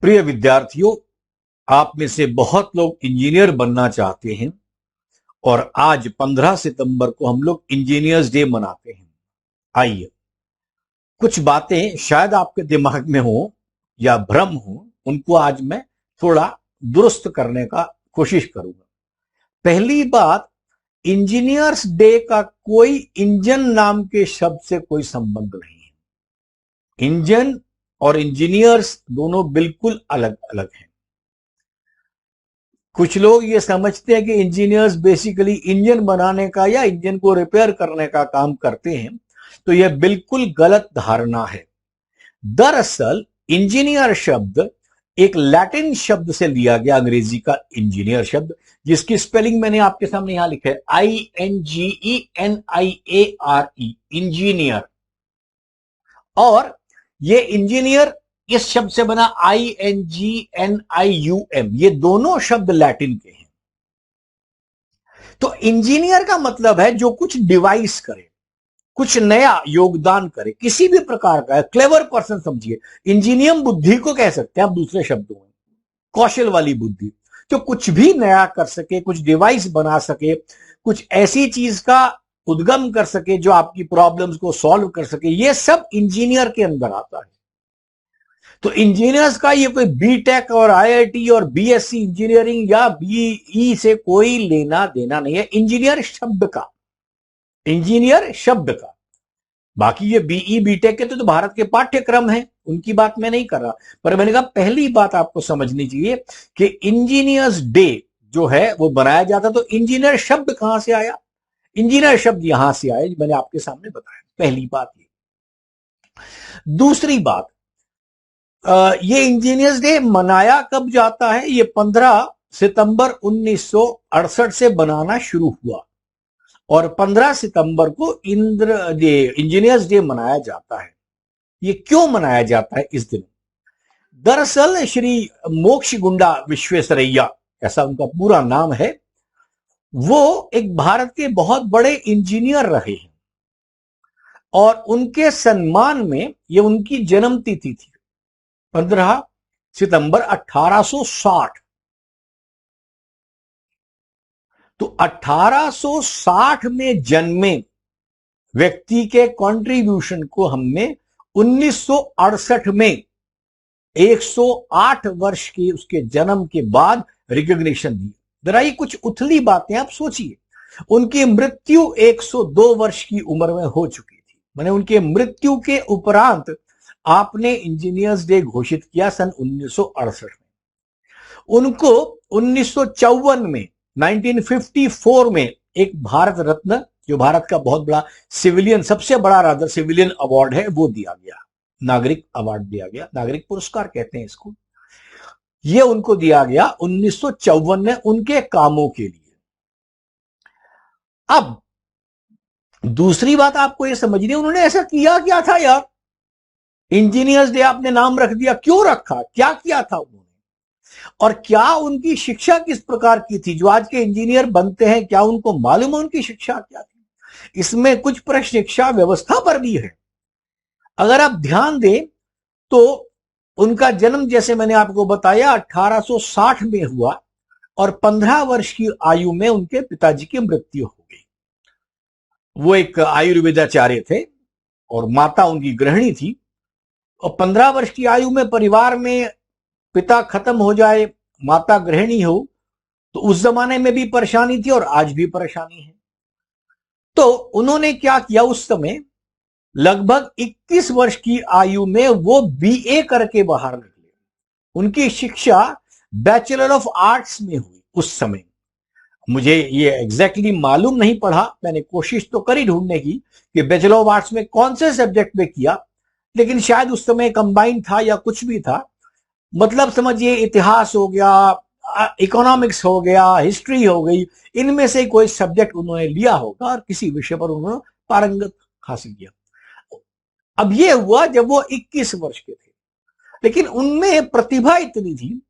प्रिय विद्यार्थियों, आप में से बहुत लोग इंजीनियर बनना चाहते हैं और आज 15 सितंबर को हम लोग इंजीनियर्स डे मनाते हैं। आइए, कुछ बातें शायद आपके दिमाग में हो या भ्रम हो, उनको आज मैं थोड़ा दुरुस्त करने का कोशिश करूंगा। पहली बात, इंजीनियर्स डे का कोई इंजन नाम के शब्द से कोई संबंध नहीं है। इंजन और इंजीनियर्स दोनों बिल्कुल अलग अलग हैं। कुछ लोग ये समझते हैं कि इंजीनियर्स बेसिकली इंजन बनाने का या इंजन को रिपेयर करने का काम करते हैं, तो यह बिल्कुल गलत धारणा है। दरअसल इंजीनियर शब्द एक लैटिन शब्द से लिया गया, अंग्रेजी का इंजीनियर शब्द, जिसकी स्पेलिंग मैंने आपके सामने यहां लिखा है, INGENIARE, इंजीनियर। और ये इंजीनियर इस शब्द से बना INGNIUM, ये दोनों शब्द लैटिन के हैं। तो इंजीनियर का मतलब है जो कुछ डिवाइस करे, कुछ नया योगदान करे, किसी भी प्रकार का, क्लेवर पर्सन समझिए। इंजीनियम बुद्धि को कह सकते हैं आप दूसरे शब्दों में, कौशल वाली बुद्धि, जो कुछ भी नया कर सके, कुछ डिवाइस बना सके, कुछ ऐसी चीज का उद्गम कर सके जो आपकी प्रॉब्लम्स को सॉल्व कर सके, ये सब इंजीनियर के अंदर आता है। तो इंजीनियर्स का ये कोई बीटेक और आईआईटी और बीएससी इंजीनियरिंग या बीई से कोई लेना देना नहीं है। इंजीनियर शब्द का, इंजीनियर शब्द का। बाकी ये बीई बीटेक के तो भारत के पाठ्यक्रम हैं, उनकी बात मैं नहीं कर रहा, पर मैंने कहा पहली बात आपको समझनी चाहिए कि इंजीनियर्स डे जो है वो बनाया जाता, तो इंजीनियर शब्द कहां से आया? इंजीनियर शब्द यहां से आया, मैंने आपके सामने बताया। पहली बात ये। दूसरी बात, ये इंजीनियर्स डे मनाया कब जाता है? ये 15 सितंबर 1968 से बनाना शुरू हुआ और 15 सितंबर को इंजीनियर्स डे मनाया जाता है। ये क्यों मनाया जाता है इस दिन? दरअसल श्री मोक्षगुंडा विश्वेश्वरैया, ऐसा उनका पूरा नाम है, वो एक भारत के बहुत बड़े इंजीनियर रहे हैं और उनके सम्मान में ये उनकी जन्म तिथि थी 15 सितंबर 1860। तो 1860 में जन्मे व्यक्ति के कंट्रीब्यूशन को हमने 1968 में 108 वर्ष के उसके जन्म के बाद रिकॉग्निशन दी। जरा ये कुछ उथली बातें आप सोचिए। उनकी मृत्यु 102 वर्ष की उम्र में हो चुकी थी। मैंने उनके मृत्यु के उपरांत आपने इंजीनियर्स डे घोषित किया सन 1968 में। उनको 1954 में 1954 में एक भारत रत्न, जो भारत का बहुत बड़ा सिविलियन, सबसे बड़ा रादर सिविलियन अवार्ड है, वो दिया गया। नागरिक अवार्ड दिया गया, नागरिक पुरस्कार कहते हैं इसको। ये उनको दिया गया 1954 में उनके कामों के लिए। अब दूसरी बात आपको ये समझनी है, उन्होंने ऐसा किया क्या था यार? इंजीनियर्स डे आपने नाम रख दिया, क्यों रखा? क्या किया था उन्होंने? और क्या उनकी शिक्षा किस प्रकार की थी? जो आज के इंजीनियर बनते हैं, क्या उनको मालूम है उनकी शिक्षा क्या थी? इसमें कुछ प्रश्न शिक्षा व्यवस्था पर भी है। अगर आप ध्यान दें तो उनका जन्म, जैसे मैंने आपको बताया, 1860 में हुआ और 15 वर्ष की आयु में उनके पिताजी की मृत्यु हो गई। वो एक आयुर्वेदाचार्य थे और माता उनकी गृहिणी थी। और 15 वर्ष की आयु में परिवार में पिता खत्म हो जाए, माता गृहिणी हो, तो उस जमाने में भी परेशानी थी और आज भी परेशानी है। तो उन्होंने क्या किया, उस समय लगभग 21 वर्ष की आयु में वो बीए करके बाहर निकले। उनकी शिक्षा बैचलर ऑफ आर्ट्स में हुई उस समय। मुझे ये एग्जैक्टली मालूम नहीं पड़ा, मैंने कोशिश तो करी ढूंढने की कि बैचलर ऑफ आर्ट्स में कौन से सब्जेक्ट में किया, लेकिन शायद उस समय कंबाइन था या कुछ भी था। मतलब समझिए इतिहास हो गया, इकोनॉमिक्स हो गया, हिस्ट्री हो गई, इनमें से कोई सब्जेक्ट उन्होंने लिया होगा और किसी विषय पर उन्होंने पारंगत हासिल किया। अब ये हुआ जब वो 21 वर्ष के थे, लेकिन उनमें प्रतिभा इतनी थी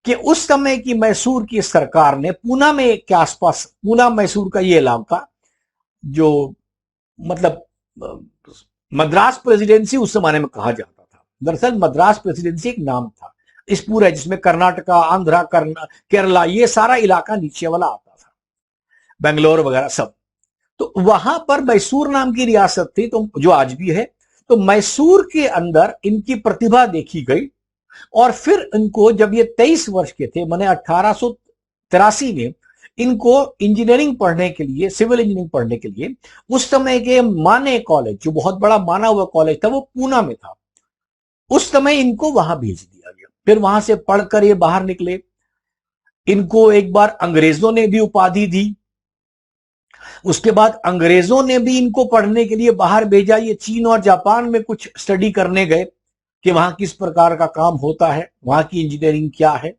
कि उस समय की मैसूर की सरकार ने पूना में के आसपास, पूना मैसूर का ये इलाका, जो मतलब मद्रास प्रेसिडेंसी उस जमाने में कहा जाता था। दरअसल मद्रास प्रेसिडेंसी एक नाम था, इस पूरे जिसमें कर्नाटका, आंध्रा, केरला, ये सारा इलाका नीचे वाला आता था, बेंगलोर वगैरह सब। तो वहां पर मैसूर नाम की रियासत थी, तो जो आज भी है। तो मैसूर के अंदर इनकी प्रतिभा देखी गई, और फिर इनको जब ये 23 वर्ष के थे, मैंने 1883 में इनको इंजीनियरिंग पढ़ने के लिए, सिविल इंजीनियरिंग पढ़ने के लिए, उस समय के माने कॉलेज, जो बहुत बड़ा माना हुआ कॉलेज था, वो पूना में था, उस समय इनको वहां भेज दिया गया। फिर वहां से पढ़कर ये बाहर निकले। इनको एक बार अंग्रेजों ने भी उपाधि दी, उसके बाद अंग्रेजों ने भी इनको पढ़ने के लिए बाहर भेजा। ये चीन और जापान में कुछ स्टडी करने गए कि वहां किस प्रकार का काम होता है, वहां की इंजीनियरिंग क्या है,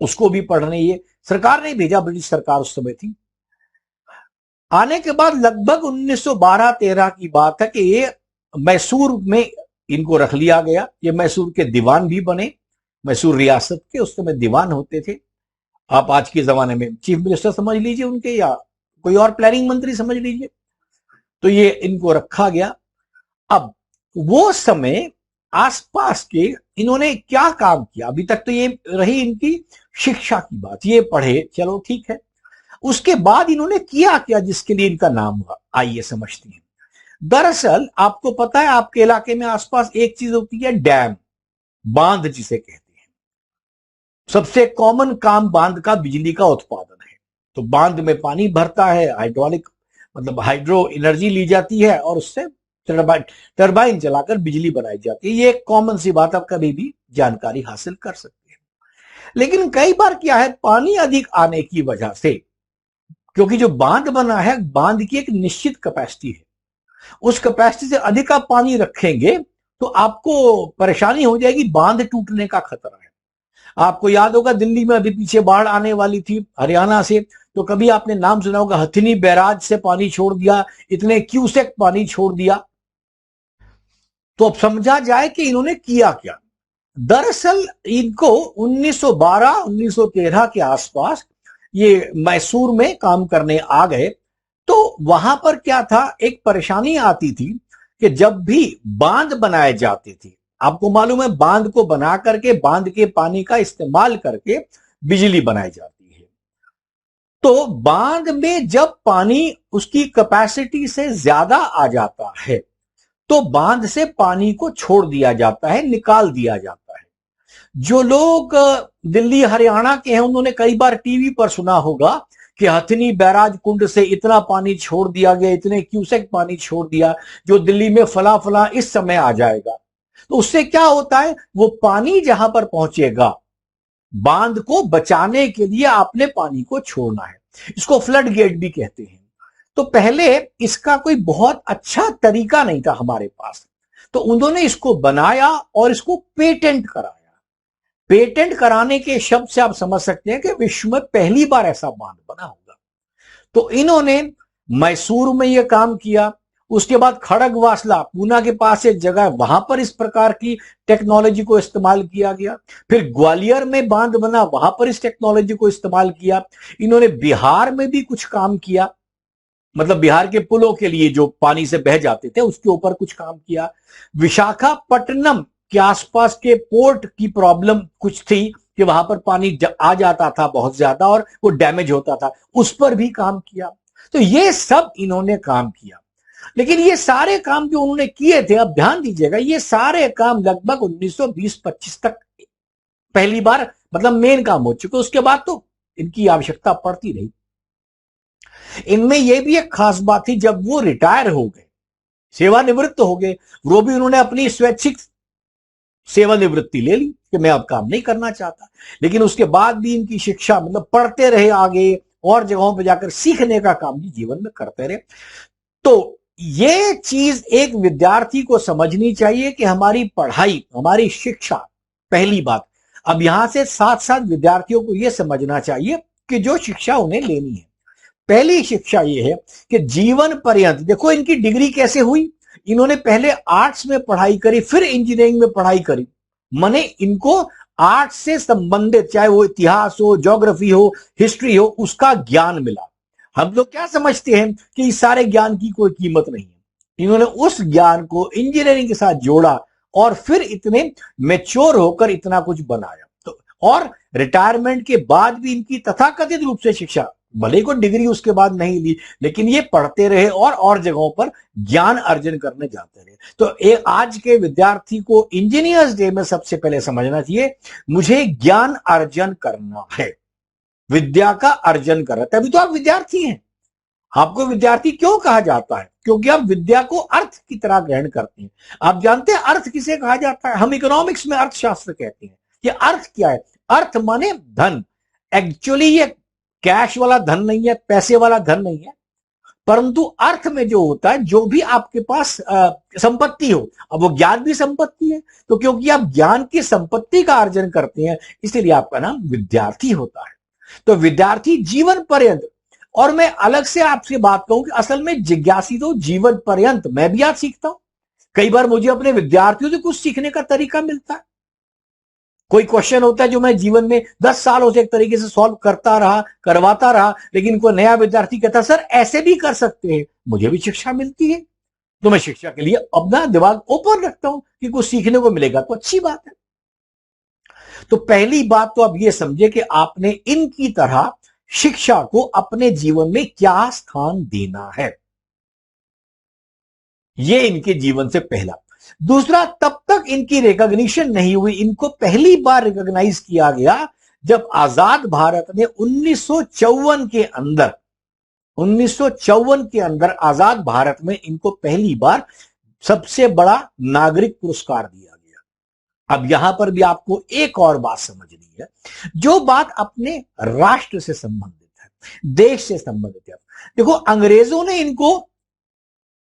उसको भी पढ़ने ये सरकार ने भेजा, ब्रिटिश सरकार उस समय थी। आने के बाद लगभग 1912-13 की बात है कि ये मैसूर में इनको रख लिया गया। ये मैसूर के दीवान भी बने, मैसूर रियासत के उस समय दीवान होते थे। आप आज के जमाने में चीफ मिनिस्टर समझ लीजिए उनके, या कोई और प्लानिंग मंत्री समझ लीजिए। तो ये इनको रखा गया। अब वो समय आसपास के इन्होंने क्या काम किया, अभी तक तो ये रही इनकी शिक्षा की बात, ये पढ़े, चलो ठीक है। उसके बाद इन्होंने किया क्या जिसके लिए इनका नाम हुआ, आइए समझते हैं। दरअसल आपको पता है, आपके इलाके में आसपास एक चीज होती है, डैम, बांध जिसे कहते हैं। सबसे कॉमन काम बांध का बिजली का उत्पादन है। तो बांध में पानी भरता है, हाइड्रोलिक मतलब हाइड्रो एनर्जी ली जाती है, और उससे टरबाइन चलाकर बिजली बनाई जाती है। ये एक कॉमन सी बात, आप कभी भी जानकारी हासिल कर सकते हैं। लेकिन कई बार क्या है, पानी अधिक आने की वजह से, क्योंकि जो बांध बना है, बांध की एक निश्चित कैपेसिटी है, उस कैपेसिटी से अधिक आप पानी रखेंगे तो आपको परेशानी हो जाएगी, बांध टूटने का खतरा है। आपको याद होगा दिल्ली में अभी पीछे बाढ़ आने वाली थी हरियाणा से, तो कभी आपने नाम सुना होगा, हथिनी बैराज से पानी छोड़ दिया, इतने क्यूसेक पानी छोड़ दिया। तो अब समझा जाए कि इन्होंने किया क्या। दरअसल इनको 1912-1913 के आसपास ये मैसूर में काम करने आ गए। तो वहां पर क्या था, एक परेशानी आती थी कि जब भी बांध बनाए जाते थे, आपको मालूम है बांध को बना करके, बांध के पानी का इस्तेमाल करके बिजली बनाई जाती है। तो बांध में जब पानी उसकी कैपेसिटी से ज्यादा आ जाता है, तो बांध से पानी को छोड़ दिया जाता है, निकाल दिया जाता है। जो लोग दिल्ली हरियाणा के हैं, उन्होंने कई बार टीवी पर सुना होगा कि हथिनी बैराज कुंड से इतना पानी छोड़ दिया गया, इतने क्यूसेक पानी छोड़ दिया, जो दिल्ली में फला फला इस समय आ जाएगा। तो उससे क्या होता है, वो पानी जहां पर पहुंचेगा, बांध को बचाने के लिए आपने पानी को छोड़ना है। इसको फ्लड गेट भी कहते हैं। तो पहले इसका कोई बहुत अच्छा तरीका नहीं था हमारे पास, तो उन्होंने इसको बनाया और इसको पेटेंट कराया। पेटेंट कराने के शब्द से आप समझ सकते हैं कि विश्व में पहली बार ऐसा बांध बना होगा। तो इन्होंने मैसूर में यह काम किया। उसके बाद खड़गवासला, पूना के पास एक जगह है, वहां पर इस प्रकार की टेक्नोलॉजी को इस्तेमाल किया गया। फिर ग्वालियर में बांध बना, वहां पर इस टेक्नोलॉजी को इस्तेमाल किया। इन्होंने बिहार में भी कुछ काम किया, मतलब बिहार के पुलों के लिए जो पानी से बह जाते थे उसके ऊपर कुछ काम किया। विशाखापट्टनम के आसपास के पोर्ट की प्रॉब्लम कुछ थी कि वहां पर पानी आ जाता था बहुत ज्यादा और वो डैमेज होता था, उस पर भी काम किया। तो ये सब इन्होंने काम किया। लेकिन ये सारे काम जो उन्होंने किए थे, अब ध्यान दीजिएगा, ये सारे काम लगभग 1920-25 तक पहली बार मतलब मेन काम हो चुके। उसके बाद तो इनकी आवश्यकता पड़ती रही। इनमें यह भी एक खास बात थी, जब वो रिटायर हो गए, सेवानिवृत्त हो गए, वो भी उन्होंने अपनी स्वैच्छिक सेवानिवृत्ति ले ली कि मैं अब काम नहीं करना चाहता। लेकिन उसके बाद भी इनकी शिक्षा, मतलब पढ़ते रहे आगे और जगहों पर जाकर सीखने का काम भी जीवन में करते रहे। तो ये चीज एक विद्यार्थी को समझनी चाहिए कि हमारी पढ़ाई, हमारी शिक्षा, पहली बात। अब यहां से साथ साथ विद्यार्थियों को यह समझना चाहिए कि जो शिक्षा उन्हें लेनी है, पहली शिक्षा यह है कि जीवन पर्यंत, देखो इनकी डिग्री कैसे हुई, इन्होंने पहले आर्ट्स में पढ़ाई करी, फिर इंजीनियरिंग में पढ़ाई करी। माने इनको आर्ट्स से संबंधित, चाहे वो इतिहास हो, ज्योग्राफी हो, हिस्ट्री हो, उसका ज्ञान मिला। हम लोग क्या समझते हैं कि इस सारे ज्ञान की कोई कीमत नहीं है। इन्होंने उस ज्ञान को इंजीनियरिंग के साथ जोड़ा और फिर इतने मैच्योर होकर इतना कुछ बनाया। तो और रिटायरमेंट के बाद भी इनकी तथाकथित रूप से शिक्षा, भले को डिग्री उसके बाद नहीं ली, लेकिन ये पढ़ते रहे और जगहों पर ज्ञान अर्जन करने जाते रहे। तो आज के विद्यार्थी को इंजीनियर्स डे में सबसे पहले समझना चाहिए, मुझे ज्ञान अर्जन करना है, विद्या का अर्जन करना, तभी तो आप विद्यार्थी हैं। आपको विद्यार्थी क्यों कहा जाता है? क्योंकि आप विद्या को अर्थ की तरह ग्रहण करते हैं। आप जानते हैं अर्थ किसे कहा जाता है? हम इकोनॉमिक्स में अर्थशास्त्र कहते हैं। ये अर्थ क्या है? अर्थ माने धन। एक्चुअली ये कैश वाला धन नहीं है, पैसे वाला धन नहीं है, परंतु अर्थ में जो होता है, जो भी आपके पास संपत्ति हो, अब वो ज्ञान भी संपत्ति है, तो क्योंकि आप ज्ञान की संपत्ति का अर्जन करते हैं, इसलिए आपका नाम विद्यार्थी होता है। तो विद्यार्थी जीवन पर्यंत, और मैं अलग से आपसे बात कहूं कि असल में जिज्ञासी तो जीवन पर्यंत, मैं भी आज सीखता हूं। कई बार मुझे अपने विद्यार्थियों से कुछ सीखने का तरीका मिलता है। कोई क्वेश्चन होता है जो मैं जीवन में 10 सालों से एक तरीके से सॉल्व करता रहा, करवाता रहा, लेकिन कोई नया विद्यार्थी कहता सर ऐसे भी कर सकते हैं, मुझे भी शिक्षा मिलती है। तो मैं शिक्षा के लिए अपना दिमाग ओपन रखता हूं कि कुछ सीखने को मिलेगा तो अच्छी बात है। तो पहली बात तो आप ये समझे कि आपने इनकी तरह शिक्षा को अपने जीवन में क्या स्थान देना है, ये इनके जीवन से पहला। दूसरा, तब तक इनकी रिकॉग्निशन नहीं हुई, इनको पहली बार रिकॉग्नाइज किया गया जब आजाद भारत ने 1954 के अंदर आजाद भारत में इनको पहली बार सबसे बड़ा नागरिक पुरस्कार दिया गया। अब यहां पर भी आपको एक और बात समझनी है, जो बात अपने राष्ट्र से संबंधित है, देश से संबंधित है। देखो, अंग्रेजों ने इनको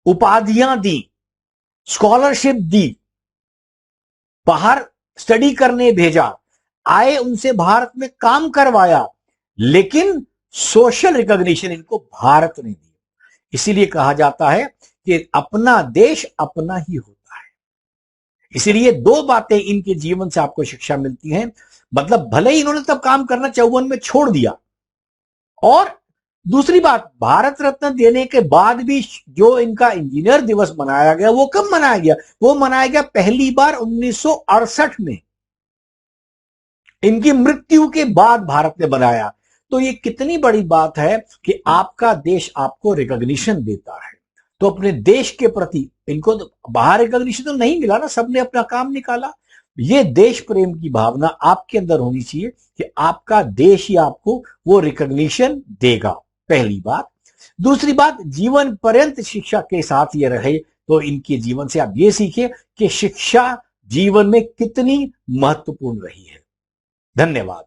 उपाधियां दी, स्कॉलरशिप दी, बाहर स्टडी करने भेजा, आए उनसे भारत में काम करवाया, लेकिन सोशल रिकॉग्निशन इनको भारत ने दी। इसीलिए कहा जाता है कि अपना देश अपना ही होता है। इसीलिए दो बातें इनके जीवन से आपको शिक्षा मिलती हैं। मतलब भले ही इन्होंने तब काम करना 54 में छोड़ दिया, और दूसरी बात, भारत रत्न देने के बाद भी जो इनका इंजीनियर दिवस मनाया गया, वो कब मनाया गया? वो मनाया गया पहली बार 1968 में, इनकी मृत्यु के बाद भारत ने बनाया। तो ये कितनी बड़ी बात है कि आपका देश आपको रिकॉग्निशन देता है। तो अपने देश के प्रति इनको तो बाहर रिकॉग्निशन तो नहीं मिला ना, सबने अपना काम निकाला। ये देश प्रेम की भावना आपके अंदर होनी चाहिए कि आपका देश ही आपको वो रिकॉग्निशन देगा, पहली बात। दूसरी बात, जीवन पर्यंत शिक्षा के साथ ये रहे। तो इनके जीवन से आप ये सीखे कि शिक्षा जीवन में कितनी महत्वपूर्ण रही है। धन्यवाद।